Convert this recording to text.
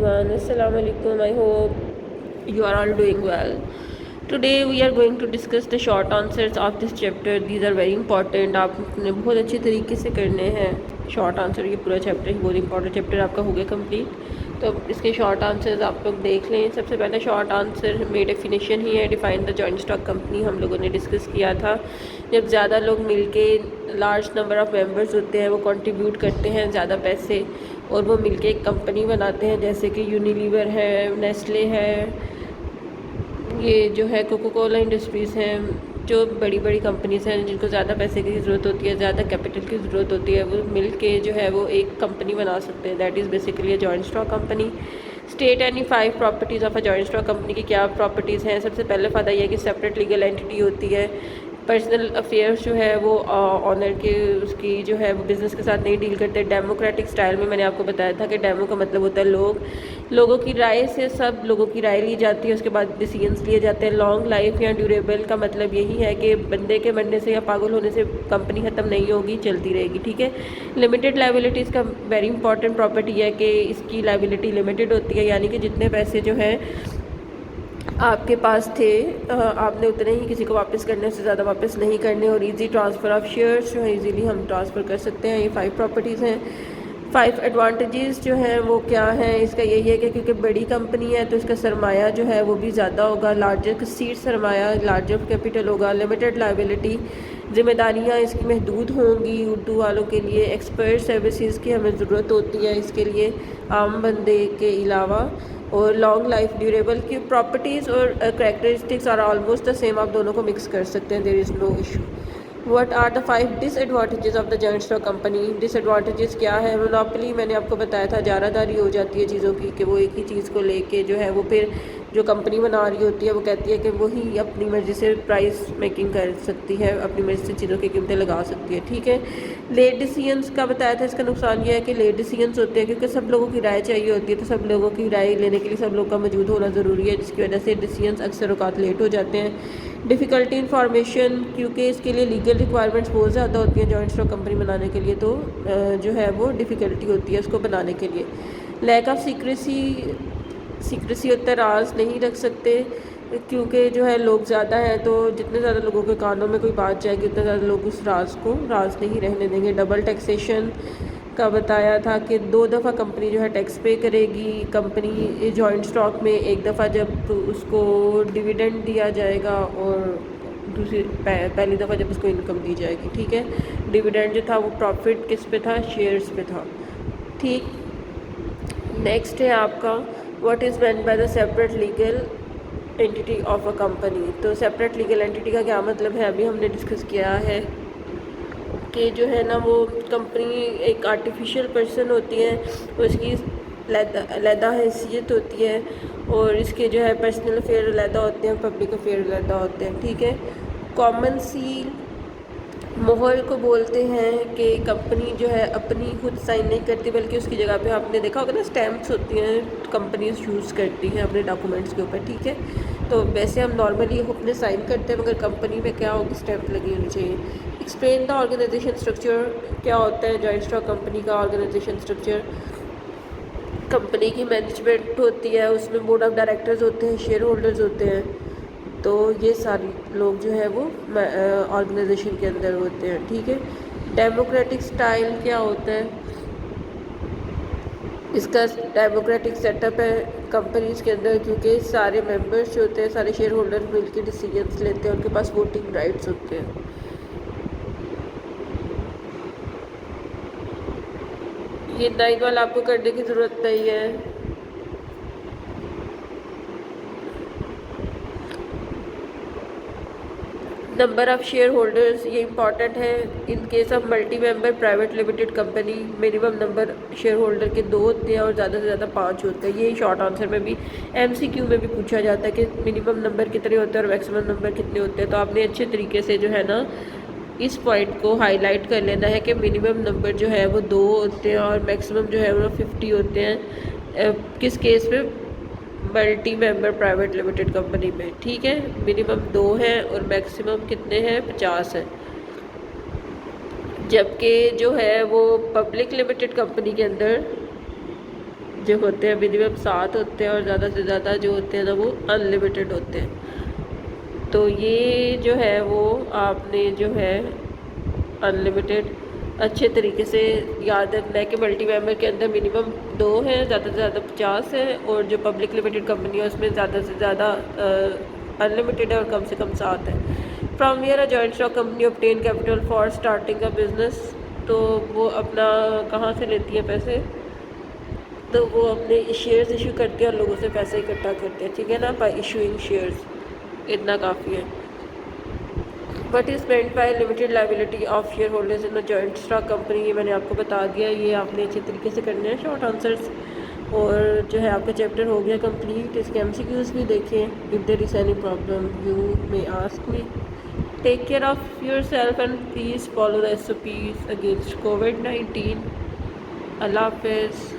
everyone, Assalamu alaikum. I hope you are all doing well. Today we are going to discuss the short answers of this chapter. These are very important. आपने बहुत अच्छे तरीके से करने हैं short answer. ये पूरा chapter ही बहुत इंपॉर्टेंट चैप्टर आपका हो गया कंप्लीट। तो इसके शॉर्ट आंसर्स आप लोग देख लें। सबसे पहले शॉर्ट आंसर में डेफिनेशन ही है, define the joint stock company. हम लोगों ने डिस्कस किया था जब ज़्यादा लोग मिलके लार्ज नंबर ऑफ़ मेंबर्स होते हैं, वो कंट्रीब्यूट करते हैं ज़्यादा पैसे और वो मिलके एक कंपनी बनाते हैं, जैसे कि यूनिलीवर है, नेस्ले है, ये जो है कोको कोला इंडस्ट्रीज़ हैं, जो बड़ी बड़ी कंपनीज़ हैं जिनको ज़्यादा पैसे की ज़रूरत होती है, ज़्यादा कैपिटल की ज़रूरत होती है, वो मिल के जो है वो एक कंपनी बना सकते हैं। That is basically a joint stock company. State any 5 properties of a joint stock company की क्या प्रॉपर्टीज़ हैं। सबसे पहले फ़ायदा यह है कि सेपरेट लीगल एंटिटी होती है। पर्सनल अफेयर्स जो है वो ऑनर के उसकी जो है वो बिज़नेस के साथ नहीं डील करते। डेमोक्रेटिक स्टाइल में मैंने आपको बताया था कि डेमो का मतलब होता है लोगों की राय से सब लोगों की राय ली जाती है, उसके बाद डिसीजंस लिए जाते हैं। लॉन्ग लाइफ या ड्यूरेबल का मतलब यही है कि बंदे के मरने से या पागल होने से कंपनी ख़त्म नहीं होगी, चलती रहेगी। ठीक है। लिमिटेड लाइबिलिटीज़ का वेरी इंपॉर्टेंट प्रॉपर्टी है कि इसकी लाइबिलिटी लिमिटेड होती है, यानी कि जितने पैसे जो हैं आपके पास थे आपने उतने ही किसी को वापस करने, उससे ज़्यादा वापस नहीं करने। और इजी ट्रांसफ़र ऑफ शेयर्स जो है इजीली हम ट्रांसफ़र कर सकते हैं। ये 5 प्रॉपर्टीज़ हैं। 5 एडवांटेजेस जो हैं वो क्या हैं, इसका यही है कि क्योंकि बड़ी कंपनी है तो इसका सरमाया जो है वो भी ज़्यादा होगा, लार्जर सीड सरमाया, लार्जर कैपिटल होगा। लिमिटेड लाइबिलिटी, जिम्मेदारियाँ इसकी महदूद होंगी। उर्दू वालों के लिए एक्सपर्ट सर्विसेज की हमें ज़रूरत होती है इसके लिए आम बंदे के अलावा। और लॉन्ग लाइफ, ड्यूरेबल की प्रॉपर्टीज़ और characteristics are almost the same, आप दोनों को मिक्स कर सकते हैं, there is no issue. What are the 5 disadvantages of the joint stock company. Disadvantages क्या है। मोनोपोली, मैंने आपको बताया था, जारादारी हो जाती है चीज़ों की कि वो एक ही चीज़ को लेके जो है वो फिर जो कंपनी बना रही होती है वो कहती है कि वही अपनी मर्ज़ी से प्राइस मेकिंग कर सकती है, अपनी मर्ज़ी से चीज़ों की कीमतें लगा सकती है। ठीक है। लेट डिसीजंस का बताया था, इसका नुकसान ये है कि लेट डिसीजंस होते हैं क्योंकि सब लोगों की राय चाहिए होती है, तो सब लोगों की राय लेने के लिए सब लोग का मौजूद होना ज़रूरी है, जिसकी वजह से डिसीजंस अक्सर औकात लेट हो जाते हैं। डिफ़िकल्टी इन्फॉर्मेशन, क्योंकि इसके लिए लीगल रिक्वायरमेंट्स बहुत ज़्यादा होती हैं जॉइंट स्टॉक कंपनी बनाने के लिए, तो जो है वो डिफ़िकल्टी होती है उसको बनाने के लिए। लैक ऑफ सीक्रेसी होता है, राज नहीं रख सकते क्योंकि जो है लोग ज़्यादा हैं, तो जितने ज़्यादा लोगों के कानों में कोई बात जाएगी उतने ज़्यादा लोग उस राज को राज नहीं रहने देंगे। डबल टैक्सेशन का बताया था कि 2 दफ़ा कंपनी जो है टैक्स पे करेगी। कंपनी जॉइंट स्टॉक में एक दफ़ा जब उसको डिविडेंड दिया जाएगा और दूसरी पहली दफ़ा जब उसको इनकम दी जाएगी। ठीक है। डिविडेंड जो था वो प्रॉफिट किस पे था, शेयर्स पे था। ठीक। नेक्स्ट है आपका what is meant by the separate legal entity of a company. तो सेपरेट लीगल एंटिटी का क्या मतलब है, अभी हमने डिस्कस किया है कि जो है ना वो कंपनी एक आर्टिफिशियल पर्सन होती है, उसकी अलहदा हैसियत होती है और इसके जो है पर्सनल अफेयर अलहदा होते हैं, पब्लिक अफेयर अलहदा होते हैं। ठीक है। कॉमन सील, मोहर को बोलते हैं कि कंपनी जो है अपनी खुद साइन नहीं करती बल्कि उसकी जगह पे आपने देखा होगा ना स्टैम्प्स होती हैं कंपनीज यूज़ करती हैं अपने डॉक्यूमेंट्स के ऊपर। ठीक है। तो वैसे हम नॉर्मली अपने साइन करते हैं, मगर कंपनी में क्या होगी, स्टैम्प लगी होनी चाहिए। एक्सप्लेन द ऑर्गेनाइजेशन स्ट्रक्चर, क्या होता है जॉइंट स्टॉक कंपनी का ऑर्गेनाइजेशन स्ट्रक्चर। कंपनी की मैनेजमेंट होती है, उसमें बोर्ड ऑफ डायरेक्टर्स होते हैं, शेयर होल्डर्स होते हैं, तो ये सारे लोग जो है वो ऑर्गेनाइजेशन के अंदर होते हैं। ठीक है। डेमोक्रेटिक स्टाइल क्या होता है, इसका डेमोक्रेटिक सेटअप है कंपनीज के अंदर, क्योंकि सारे मेंबर्स जो होते हैं, सारे शेयर होल्डर मिलकर डिसीजंस लेते हैं, उनके पास वोटिंग राइट्स होते हैं। ये 9 वाला आपको करने की ज़रूरत नहीं है। नंबर ऑफ़ शेयर होल्डर्स, ये इंपॉर्टेंट है। In case of multi member private limited company minimum number share holder के 2 होते हैं और ज़्यादा से ज़्यादा 5 होते हैं। ये शॉर्ट आंसर में भी MCQ में भी पूछा जाता है कि मिनिमम नंबर कितने होते हैं और मैक्सिमम नंबर कितने होते हैं, तो आपने अच्छे तरीके से जो है ना इस पॉइंट को हाईलाइट कर लेना है कि मिनिमम नंबर जो है वो 2 होते हैं और मैक्सिमम जो है वो 50 होते हैं। किस केस में, multi member private limited company में। ठीक है। मिनिमम 2 है और मैक्सिमम कितने हैं, 50 है। जबकि जो है वो पब्लिक लिमिटेड कंपनी के अंदर जो होते हैं मिनिमम 7 होते हैं और ज़्यादा से ज़्यादा जो होते हैं ना वो अनलिमिटेड होते हैं। तो ये जो है वो आपने जो है अनलिमिटेड अच्छे तरीके से याद रखना है कि मल्टी मेंबर के अंदर मिनिमम 2 हैं, ज़्यादा से ज़्यादा 50 है, और जो पब्लिक लिमिटेड कंपनी है उसमें ज़्यादा से ज़्यादा अनलिमिटेड है और कम से कम 7 है। From where a joint stock company obtain capital for starting a business, तो वो अपना कहाँ से लेती है पैसे, तो वो अपने शेयर्स इशू करते हैं और लोगों से पैसे इकट्ठा करते हैं, ठीक है ना, बाय इशूइंग शेयर्स, इतना काफ़ी है। What is meant by limited liability of share holders in a joint stock company, ये मैंने आपको बता दिया, ये आपने अच्छे तरीके से करने हैं शॉर्ट आंसर्स। और जो है आपका चैप्टर हो गया कंप्लीट। इसके MCQs भी देखें, if there is any problem you may ask me. Take care of your self and please follow the SOPs against COVID-19। अल्लाह हाफिज़।